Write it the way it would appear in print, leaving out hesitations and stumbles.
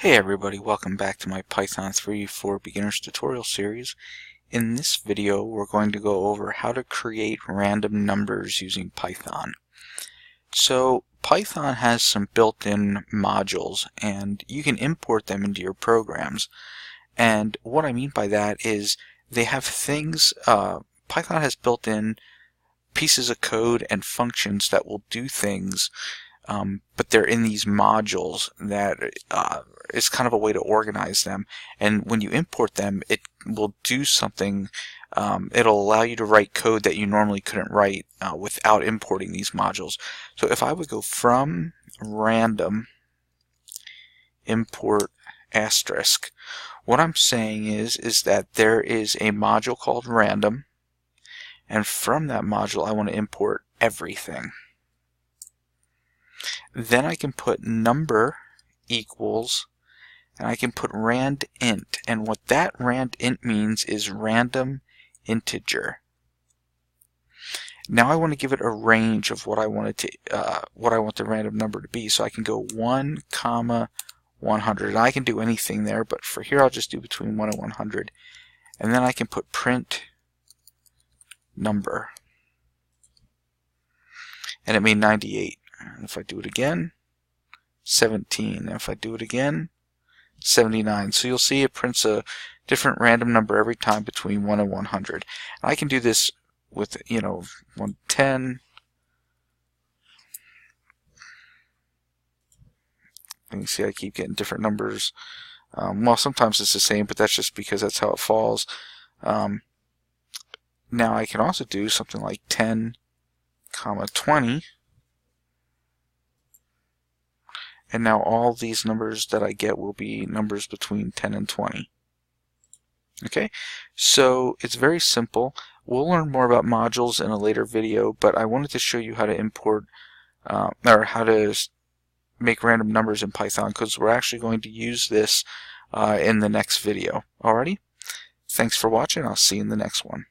Hey everybody, welcome back to my Python 3 for Beginners tutorial series. In this video we're going to go over how to create random numbers using Python. So Python has some built-in modules and you can import them into your programs. And what I mean by that is they have things, Python has built-in pieces of code and functions that will do things, but they're in these modules that is kind of a way to organize them. And when you import them, it will do something. It'll allow you to write code that you normally couldn't write without importing these modules. So if I would go from random import asterisk, what I'm saying is that there is a module called random, and from that module I want to import everything. Then I can put number equals, and I can put rand int, and what that rand int means is random integer. Now I want to give it a range of what I want the random number to be, so I can go 1, 100, and I can do anything there, but for here I'll just do between 1 and 100, and then I can put print number, and it made 98. And if I do it again, 17. And if I do it again, 79. So you'll see it prints a different random number every time between 1 and 100. And I can do this with, 110. And you see I keep getting different numbers. Well, sometimes it's the same, but that's just because that's how it falls. Now I can also do something like 10, 20. And now all these numbers that I get will be numbers between 10 and 20. Okay, so it's very simple. We'll learn more about modules in a later video, but I wanted to show you how to import or how to make random numbers in Python, because we're actually going to use this in the next video. Alrighty, thanks for watching. I'll see you in the next one.